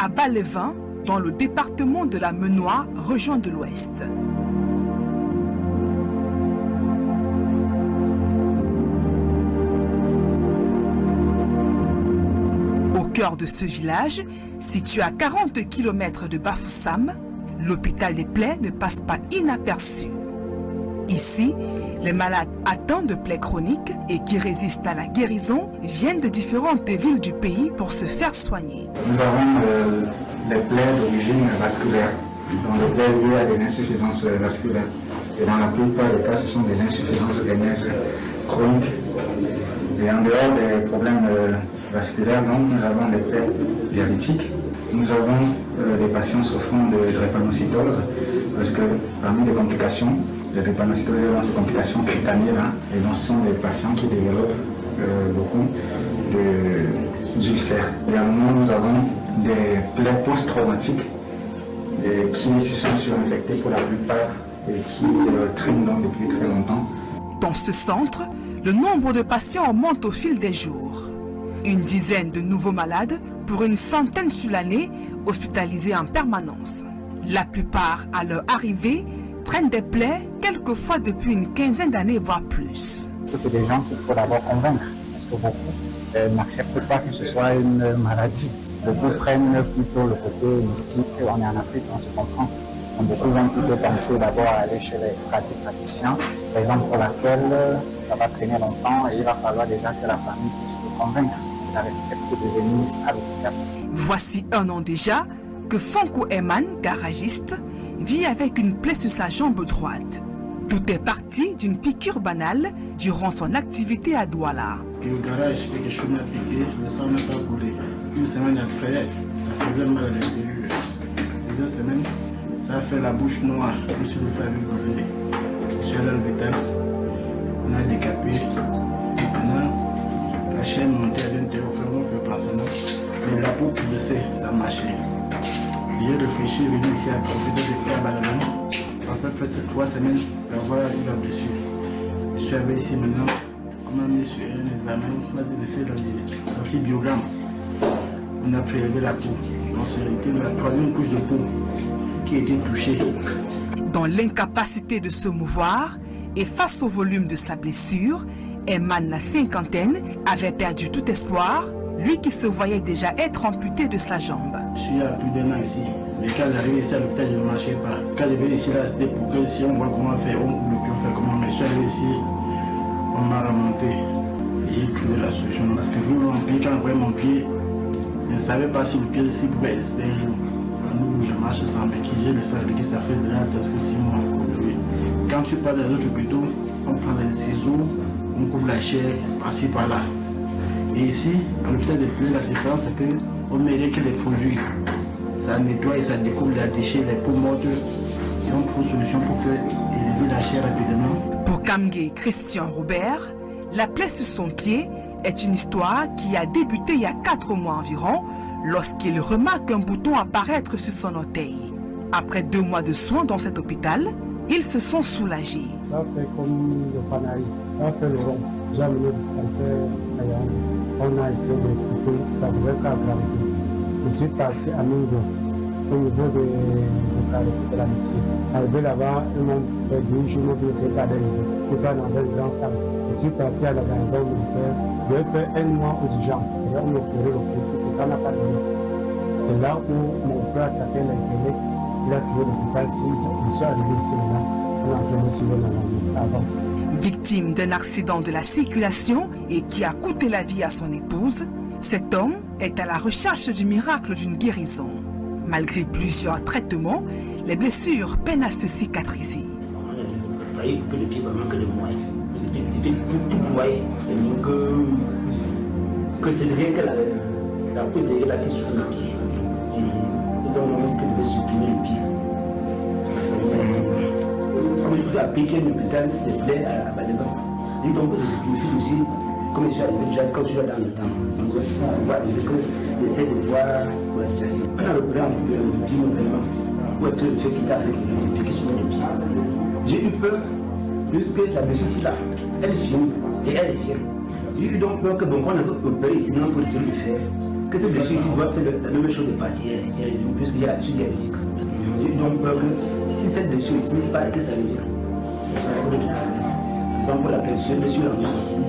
à Bas-les-Vins, dans le département de la Menoie, région de l'Ouest. Au cœur de ce village, situé à 40 km de Bafoussam, l'hôpital des plaies ne passe pas inaperçu. Ici, les malades atteints de plaies chroniques et qui résistent à la guérison viennent de différentes villes du pays pour se faire soigner. Nous avons des plaies d'origine vasculaire, donc des plaies liées à des insuffisances vasculaires. Et dans la plupart des cas, ce sont des insuffisances veineuses chroniques. Et en dehors des problèmes vasculaires, donc, nous avons des plaies diabétiques. Nous avons des patients souffrant de drépanocytose, parce que parmi les complications, les drépanocytoses ont ces complications cutanées là, et donc ce sont des patients qui développent beaucoup d'ulcères. Également, nous avons des plaies post-traumatiques qui se sont surinfectées pour la plupart et qui traînent donc depuis très longtemps. Dans ce centre, le nombre de patients augmente au fil des jours. Une dizaine de nouveaux malades pour une centaine sur l'année hospitalisés en permanence. La plupart, à leur arrivée, traînent des plaies, quelquefois depuis une quinzaine d'années, voire plus. C'est des gens qu'il faut d'abord convaincre, parce que beaucoup n'acceptent pas que ce soit une maladie. Beaucoup prennent plutôt le côté mystique. On est en Afrique, on se comprend. Donc, beaucoup vont plutôt penser d'abord à aller chez les praticiens, raison pour laquelle ça va traîner longtemps et il va falloir déjà que la famille puisse le convaincre d'accepter de venir à l'hôpital. Voici un an déjà que Fonko Eman, garagiste, vit avec une plaie sur sa jambe droite. Tout est parti d'une piqûre banale durant son activité à Douala. Le garage, quelque chose m'a piqué, le sang n'a pas coulé. Une semaine après, ça faisait mal à l'intérieur. 2 semaines, ça a fait la bouche noire. Je me suis fait rigoler. Je suis allé à l'hôpital. On a décapé. Maintenant, la chaîne montée à l'intérieur, vraiment fait pansement. Mais la peau poussait, ça marchait. J'ai réfléchi, venu ici à l'hôpital de faire Bas-les-Vins. Après peut-être 3 semaines, d'avoir eu la blessure. Je suis arrivé ici maintenant. On m'a mis sur un examen, on m'a dit de faire l'antibiogramme. On a prélevé la peau. Donc c'était la 3e couche de peau qui a été touchée. Dans l'incapacité de se mouvoir et face au volume de sa blessure, Eman, la cinquantaine, avait perdu tout espoir, lui qui se voyait déjà être amputé de sa jambe. Je suis à plus d'1 an ici. Mais quand j'arrive ici à l'hôpital, je ne marchais pas. Quand je viens ici, là, c'était pour que si on voit comment faire, on coupe le pied, on fait comment. Mais je suis arrivé ici, on m'a remonté. J'ai trouvé la solution. Parce que vous, quand je voyais mon pied, je ne savais pas si le pied ici pouvait rester un jour. À nouveau, je marche sans béquille. J'ai le sang béquille, ça fait déjà presque 6 mois. Quand tu pars dans les autres hôpitaux, on prend des ciseaux, on coupe la chair, par-ci, par-là. Et ici, à l'hôpital de Plaies, la différence, c'est qu'on ne met que les produits. Ça nettoie et ça découpe les déchets, les peaux mortes. Et on trouve une solution pour faire élever la chair rapidement. Pour Kamge Christian Robert, la plaie sur son pied est une histoire qui a débuté il y a 4 mois environ, lorsqu'il remarque un bouton apparaître sur son orteil. Après 2 mois de soins dans cet hôpital, ils se sont soulagés. Ça fait comme le panaï, ça fait le rond. J'ai amené le dispensaire, on a essayé de couper, ça faisait qu'aggraver. Je suis parti à Mingo, au niveau de l'amitié. Arrivé là-bas, ils m'ont fait 2 jours de ce cas d'arriver. Je suis dans un grand salle. Je suis parti à la maison militaire. J'ai fait 1 mois aux urgences. C'est là où on opérait le coup, ça n'a pas donné. C'est là où mon frère a tapé l'intérêt. Il a trouvé l'hôpital 6. Je suis arrivé ici maintenant. On a entraîné sur le moment. Ça avance. Victime d'un accident de la circulation et qui a coûté la vie à son épouse, cet homme est à la recherche du miracle d'une guérison. Malgré plusieurs traitements, les blessures peinent à se cicatriser. Que c'est rien que la peau derrière là qui souffre le pied. Nous avons dit que devait supprimer le pied. Comme je suis à piquer l'hôpital de Plaies à Bas-les-Vins. Et donc, je suis aussi, comme je suis arrivé déjà, quand je suis dans le temps. Donc, on va dire que j'essaie de voir la situation. On a repris le pied vraiment. Où est-ce que le fait qu'il a avec le pied qui sur le pied. J'ai eu peur, puisque la blessure là, elle finit et elle vient. J'ai eu donc peur que bon, on avait opéré sinon pour le faire. que cette blessure ici doit faire la même chose des parties puisqu'il y a l'étude diabétique. Donc, si cette blessure ici, pas que ça revient. Donc, la blessure en ici,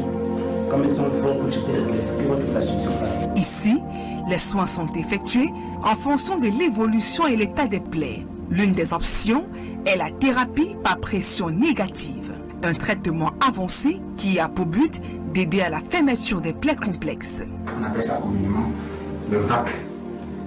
comme elles sont fortes pour jeter les blessures, que votre la solution. Ici, les soins sont effectués en fonction de l'évolution et l'état des plaies. L'une des options est la thérapie par pression négative, un traitement avancé qui a pour but d'aider à la fermeture des plaies complexes. On appelle ça communément le VAC.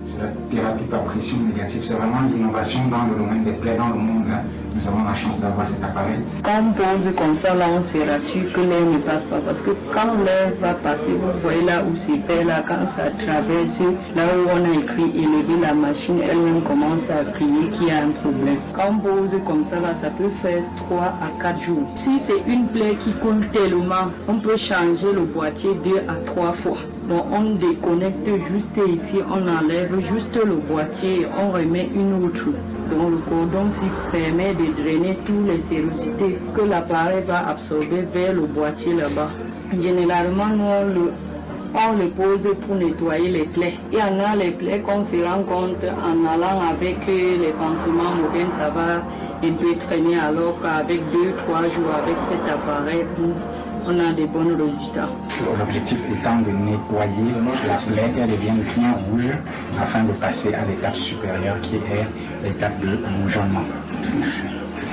C'est la thérapie par pression négative. C'est vraiment l'innovation dans le domaine des plaies dans le monde. Là. Nous avons la chance d'avoir cet appareil. Quand on pose comme ça, là, on se rassure que l'air ne passe pas. Parce que quand l'air va passer, vous voyez là où c'est fait, là, quand ça traverse, là où on a écrit élever la machine, elle-même commence à crier qu'il y a un problème. Quand on pose comme ça, là, ça peut faire 3 à 4 jours. Si c'est une plaie qui coule tellement, on peut changer le boîtier 2 à 3 fois. Donc on déconnecte juste ici, on enlève juste le boîtier, on remet une autre. Donc le cordon s'y permet de drainer toutes les sérosités que l'appareil va absorber vers le boîtier là-bas. Généralement, nous on le pose pour nettoyer les plaies. Il y en a les plaies qu'on se rend compte en allant avec les pansements modernes, ça va un peu traîner, alors qu'avec 2-3 jours avec cet appareil, on a des bons résultats. L'objectif étant de nettoyer la plaie, qu'elle devienne bien rouge, afin de passer à l'étape supérieure qui est l'étape de bourgeonnement.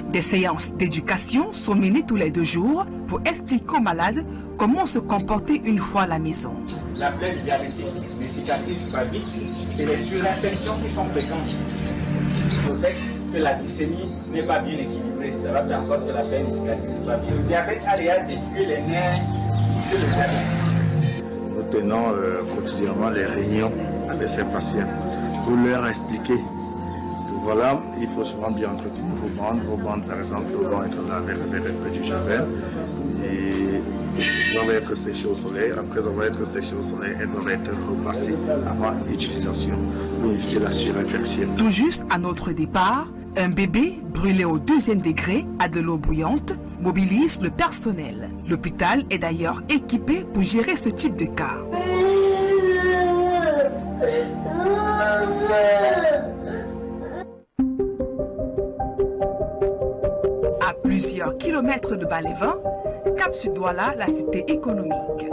Des séances d'éducation sont menées tous les 2 jours pour expliquer aux malades comment se comporter une fois à la maison. La plaie diabétique, les cicatrices pas vite, c'est les surinfections qui sont fréquentes. Le fait que la glycémie n'est pas bien équilibrée, ça va faire en sorte que la plaie ne cicatrise pas bien. Le diabète a déjà détruit les nerfs sur le diabète. Nous tenons quotidiennement les réunions avec ces patients pour leur expliquer que voilà, il faut souvent bien entretenir vos bandes par exemple, doivent être lavées avec un peu du javel et doivent être séchées au soleil. Après avoir été séchées au soleil, elles doivent être repassées avant l'utilisation pour éviter la surinfection. Tout juste à notre départ, un bébé brûlé au 2e degré à de l'eau bouillante mobilise le personnel. L'hôpital est d'ailleurs équipé pour gérer ce type de cas. À plusieurs kilomètres de Balévin, Cap Sud-Douala, la cité économique.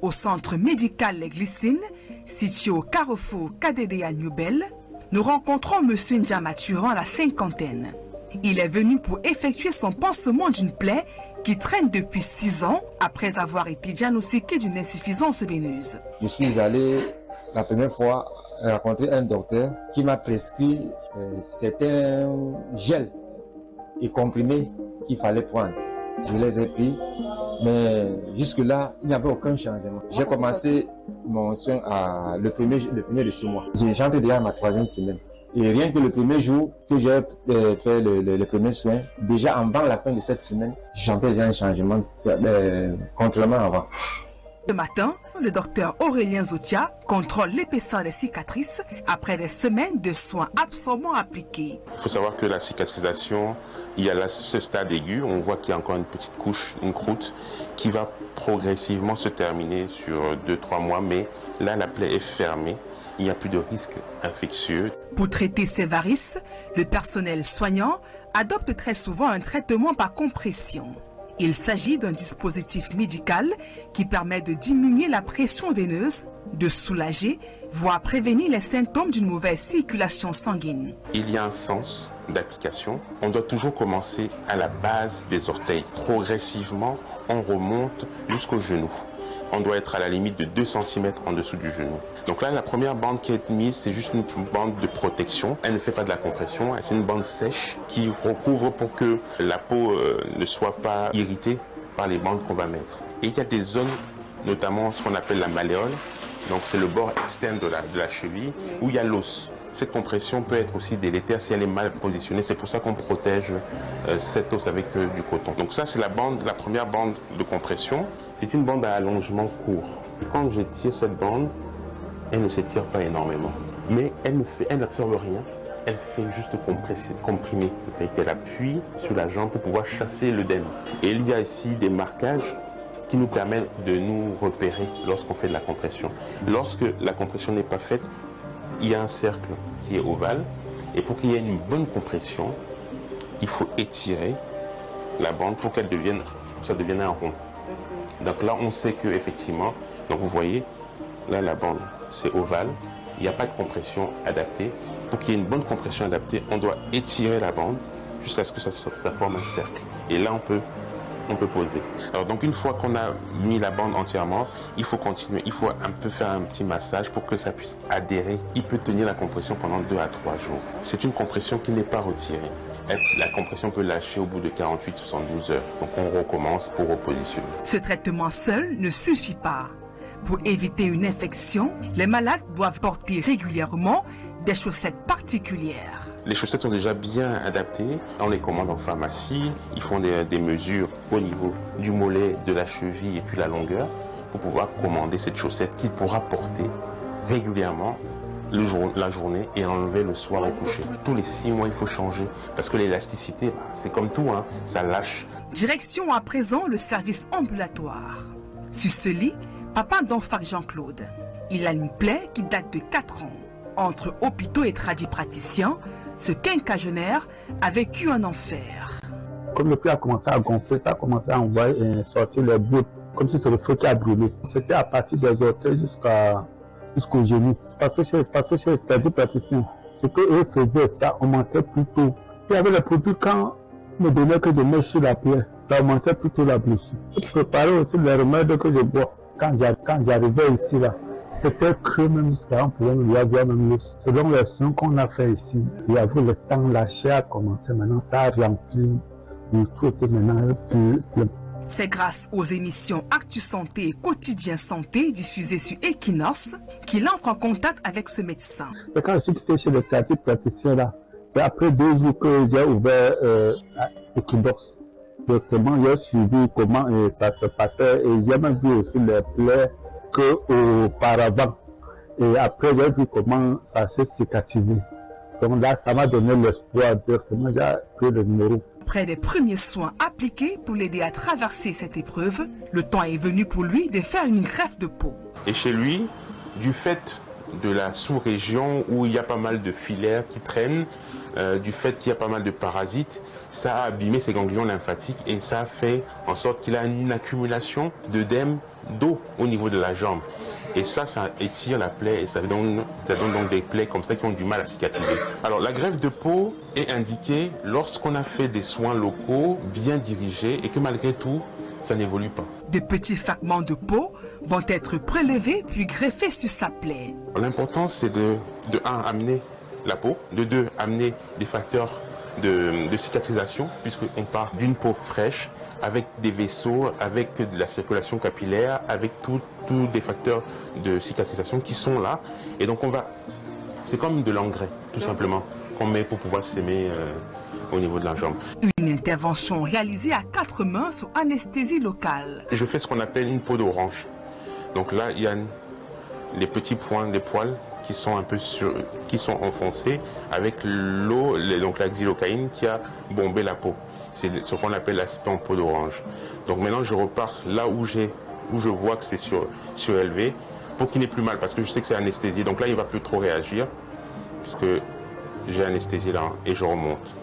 Au centre médical Les Glycines, situé au carrefour KDD à Newbel, nous rencontrons M. Ndjamaturan à la 50aine. Il est venu pour effectuer son pansement d'une plaie qui traîne depuis 6 ans après avoir été diagnostiqué d'une insuffisance veineuse. Je suis allé la première fois rencontrer un docteur qui m'a prescrit certains gels et comprimés qu'il fallait prendre. Je les ai pris, mais jusque-là, il n'y avait aucun changement. J'ai commencé mon soin le premier de ce mois. J'entre déjà à ma 3e semaine. Et rien que le premier jour que j'ai fait le premier soin, déjà avant la fin de cette semaine, j'entends déjà un changement, contrairement à avant. Ce matin, le docteur Aurélien Zotia contrôle l'épaisseur des cicatrices après des semaines de soins absorbants appliqués. Il faut savoir que la cicatrisation, il y a là ce stade aigu, on voit qu'il y a encore une petite couche, une croûte, qui va progressivement se terminer sur 2-3 mois, mais là la plaie est fermée. Il n'y a plus de risque infectieux. Pour traiter ces varices, le personnel soignant adopte très souvent un traitement par compression. Il s'agit d'un dispositif médical qui permet de diminuer la pression veineuse, de soulager, voire prévenir les symptômes d'une mauvaise circulation sanguine. Il y a un sens d'application. On doit toujours commencer à la base des orteils. Progressivement, on remonte jusqu'au genou. On doit être à la limite de 2 cm en dessous du genou. Donc là, la première bande qui est mise, c'est juste une bande de protection. Elle ne fait pas de la compression, c'est une bande sèche qui recouvre pour que la peau ne soit pas irritée par les bandes qu'on va mettre. Et il y a des zones, notamment ce qu'on appelle la malléole, donc c'est le bord externe de la cheville, où il y a l'os. Cette compression peut être aussi délétère si elle est mal positionnée. C'est pour ça qu'on protège cet os avec du coton. Donc ça, c'est la première bande de compression. C'est une bande à allongement court. Quand j'étire cette bande, elle ne s'étire pas énormément. Mais elle n'absorbe rien. elle fait juste comprimer, c'est-à-dire qu'elle appuie sur la jambe pour pouvoir chasser l'œdème. Et il y a ici des marquages qui nous permettent de nous repérer lorsqu'on fait de la compression. Lorsque la compression n'est pas faite, il y a un cercle qui est ovale, et pour qu'il y ait une bonne compression, il faut étirer la bande pour qu'elle devienne, ça devienne un rond. Donc là, on sait que effectivement, donc vous voyez, là la bande c'est ovale, il n'y a pas de compression adaptée. Pour qu'il y ait une bonne compression adaptée, on doit étirer la bande jusqu'à ce que ça forme un cercle. Et là, on peut poser. Alors donc une fois qu'on a mis la bande entièrement, il faut continuer, il faut un peu faire un petit massage pour que ça puisse adhérer. Il peut tenir la compression pendant 2 à 3 jours. C'est une compression qui n'est pas retirée. La compression peut lâcher au bout de 48-72 heures. Donc on recommence pour repositionner. Ce traitement seul ne suffit pas. Pour éviter une infection, les malades doivent porter régulièrement des chaussettes particulières. Les chaussettes sont déjà bien adaptées. On les commande en pharmacie. Ils font des mesures au niveau du mollet, de la cheville et puis la longueur pour pouvoir commander cette chaussette qu'il pourra porter régulièrement la journée et enlever le soir au coucher. Tous les 6 mois, il faut changer parce que l'élasticité, c'est comme tout, hein, ça lâche. Direction à présent le service ambulatoire. Sur ce lit, papa d'Enfant Jean-Claude. Il a une plaie qui date de 4 ans. Entre hôpitaux et tradipraticiens, ce quinquagénaire a vécu un enfer. Comme le plaie a commencé à gonfler, ça a commencé à envoyer sortir les bouts, comme si c'était le feu qui a brûlé. C'était à partir des orteils jusqu'au genou. Parce que chez les tradipraticiens, ce qu'eux faisaient, ça augmentait plutôt. Il y avait les produits quand on me donnait que je mets sur la plaie, ça augmentait plutôt la blessure. Je préparais aussi les remèdes que je bois. Quand j'arrivais ici, là, c'était creux même jusqu'à un problème, il y avait même l'os. Selon les soins qu'on a fait ici, il y avait le temps, la chair a commencé, maintenant ça a rempli, le tout était maintenant plus plein. C'est grâce aux émissions Actu Santé et Quotidien Santé diffusées sur Equinox qu'il entre en contact avec ce médecin. Et quand je suis quitté chez le praticien là, c'est après 2 jours que j'ai ouvert Equinox. Directement, j'ai suivi comment ça se passait et j'ai même vu aussi les plaies qu'auparavant. Et après, j'ai vu comment ça s'est cicatrisé. Donc là, ça m'a donné l'espoir directement, j'ai pris le numéro. Après des premiers soins appliqués pour l'aider à traverser cette épreuve, le temps est venu pour lui de faire une greffe de peau. Et chez lui, du fait de la sous-région où il y a pas mal de filaires qui traînent, du fait qu'il y a pas mal de parasites, ça a abîmé ses ganglions lymphatiques et ça a fait en sorte qu'il a une accumulation d'œdème, d'eau au niveau de la jambe. Et ça étire la plaie et ça donne donc des plaies comme ça qui ont du mal à cicatriser. Alors la greffe de peau est indiquée lorsqu'on a fait des soins locaux bien dirigés et que malgré tout, ça n'évolue pas. De petits fragments de peau vont être prélevés puis greffés sur sa plaie. L'important c'est de 1, amener la peau, de 2, amener des facteurs de cicatrisation puisqu'on part d'une peau fraîche avec des vaisseaux, avec de la circulation capillaire, avec tous des facteurs de cicatrisation qui sont là. Et donc c'est comme de l'engrais tout simplement qu'on met pour pouvoir s'aimer au niveau de la jambe. Une intervention réalisée à 4 mains sous anesthésie locale. Je fais ce qu'on appelle une peau d'orange. Donc là, il y a les petits points des poils qui sont un peu qui sont enfoncés avec l'eau, donc la xylocaïne qui a bombé la peau. C'est ce qu'on appelle l'aspect en peau d'orange. Donc maintenant, je repars là où je vois que c'est surélevé pour qu'il n'ait plus mal parce que je sais que c'est anesthésié. Donc là, il ne va plus trop réagir puisque j'ai anesthésié là et je remonte.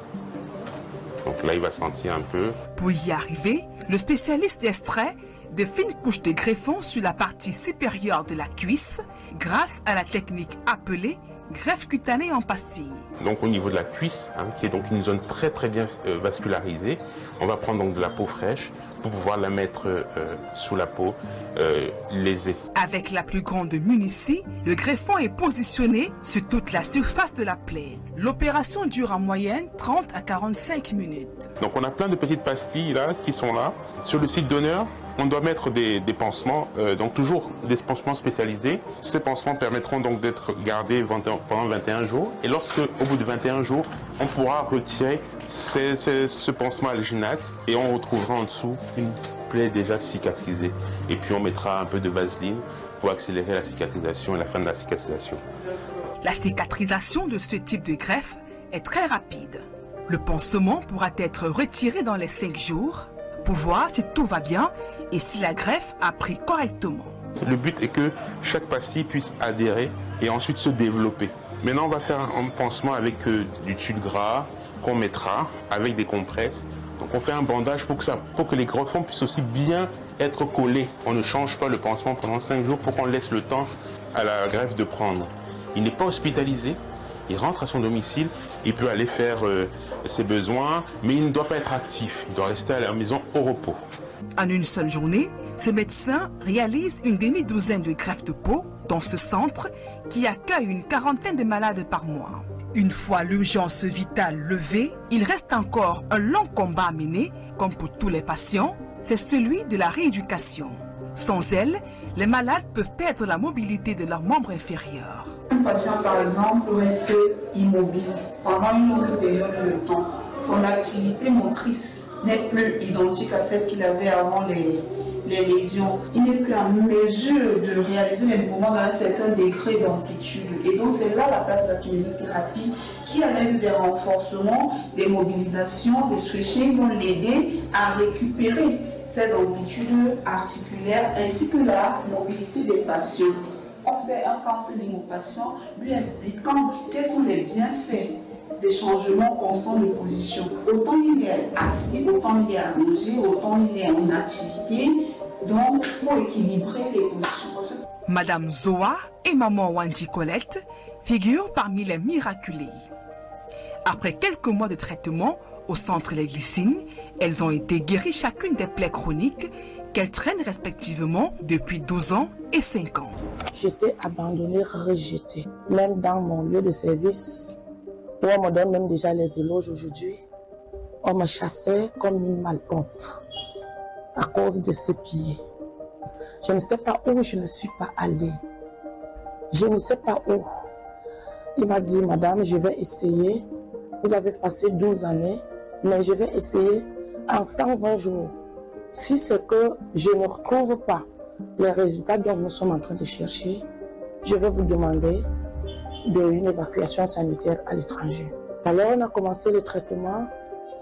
Donc là, il va sentir un peu. Pour y arriver, le spécialiste extrait de fines couches de greffons sur la partie supérieure de la cuisse grâce à la technique appelée greffe cutanée en pastille. Donc au niveau de la cuisse, qui est donc une zone très très bien vascularisée, on va prendre donc de la peau fraîche pour pouvoir la mettre sous la peau lésée. Avec la plus grande minutie, le greffon est positionné sur toute la surface de la plaie. L'opération dure en moyenne 30 à 45 minutes. Donc on a plein de petites pastilles là qui sont là. Sur le site donneur, on doit mettre des pansements, donc toujours des pansements spécialisés. Ces pansements permettront donc d'être gardés pendant 21 jours. Et lorsque, au bout de 21 jours, on pourra retirer ce pansement alginate et on retrouvera en dessous une plaie déjà cicatrisée. Et puis on mettra un peu de vaseline pour accélérer la cicatrisation et la fin de la cicatrisation. La cicatrisation de ce type de greffe est très rapide. Le pansement pourra être retiré dans les 5 jours pour voir si tout va bien et si la greffe a pris correctement. Le but est que chaque pastille puisse adhérer et ensuite se développer. Maintenant, on va faire un pansement avec du tulle gras qu'on mettra avec des compresses. Donc on fait un bandage pour que les greffons puissent aussi bien être collés. On ne change pas le pansement pendant 5 jours pour qu'on laisse le temps à la greffe de prendre. Il n'est pas hospitalisé, il rentre à son domicile, il peut aller faire ses besoins, mais il ne doit pas être actif, il doit rester à la maison au repos. En une seule journée, ce médecin réalise une demi-douzaine de greffes de peau dans ce centre qui accueille une quarantaine de malades par mois. Une fois l'urgence vitale levée, il reste encore un long combat à mener, comme pour tous les patients, c'est celui de la rééducation. Sans elle, les malades peuvent perdre la mobilité de leurs membres inférieurs. Un patient, par exemple, reste immobile pendant une longue période de temps. Son activité motrice n'est plus identique à celle qu'il avait avant les lésions. Il n'est plus en mesure de réaliser les mouvements dans un certain degré d'amplitude. Et donc c'est là la place de la kinésithérapie qui, à l'aide des renforcements, des mobilisations, des stretching, vont l'aider à récupérer ces amplitudes articulaires ainsi que la mobilité des patients. On fait un counseling aux patients lui expliquant quels sont les bienfaits des changements constants de position. Autant il est assis, autant il est allongé, autant il est en activité, donc pour équilibrer les positions. Madame Zoa et maman Wandi Colette figurent parmi les miraculés. Après quelques mois de traitement au centre Les Glycines, elles ont été guéries chacune des plaies chroniques qu'elles traînent respectivement depuis 12 ans et 5 ans. J'étais abandonnée, rejetée. Même dans mon lieu de service, où on me donne même déjà les éloges aujourd'hui, on me chassait comme une malpropre à cause de ses pieds. Je ne sais pas où je ne suis pas allée. Je ne sais pas où. Il m'a dit, madame, je vais essayer. Vous avez passé 12 années, mais je vais essayer en 120 jours. Si c'est que je ne retrouve pas les résultats dont nous sommes en train de chercher, je vais vous demander une évacuation sanitaire à l'étranger. Alors on a commencé le traitement.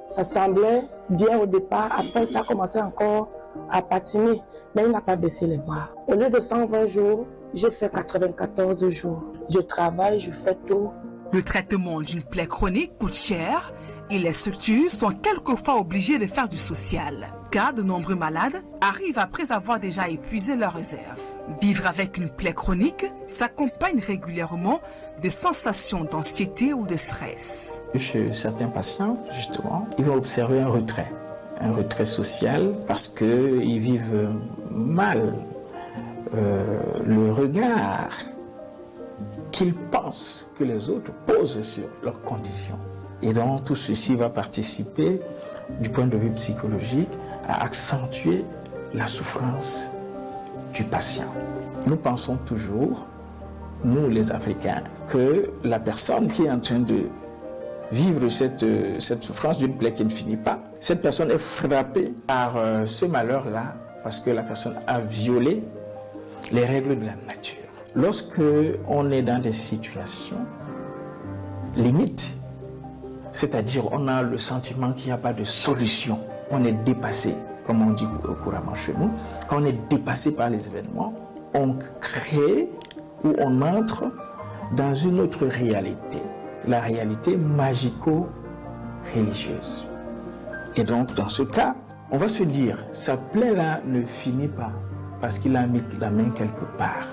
Ça semblait bien au départ, après ça a commencé encore à patiner, mais il n'a pas baissé les bras. Au lieu de 120 jours, j'ai fait 94 jours. Je travaille, je fais tout. Le traitement d'une plaie chronique coûte cher et les structures sont quelquefois obligées de faire du social, car de nombreux malades arrivent après avoir déjà épuisé leurs réserves. Vivre avec une plaie chronique s'accompagne régulièrement de sensations d'anxiété ou de stress. Chez certains patients, justement, ils vont observer un retrait social parce qu'ils vivent mal le regard qu'ils pensent que les autres posent sur leurs conditions. Et donc tout ceci va participer, du point de vue psychologique, à accentuer la souffrance du patient. Nous pensons toujours, nous les Africains, que la personne qui est en train de vivre cette souffrance d'une plaie qui ne finit pas, cette personne est frappée par ce malheur-là parce que la personne a violé les règles de la nature. Lorsque on est dans des situations limites, c'est-à-dire on a le sentiment qu'il n'y a pas de solution, on est dépassé, comme on dit couramment chez nous, quand on est dépassé par les événements, on crée ou on entre dans une autre réalité, la réalité magico-religieuse. Et donc dans ce cas, on va se dire, sa plaie-là ne finit pas parce qu'il a mis la main quelque part.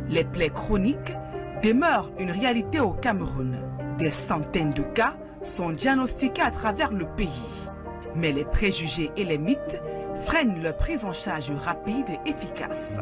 Les plaies chroniques demeurent une réalité au Cameroun. Des centaines de cas sont diagnostiqués à travers le pays. Mais les préjugés et les mythes freinent leur prise en charge rapide et efficace.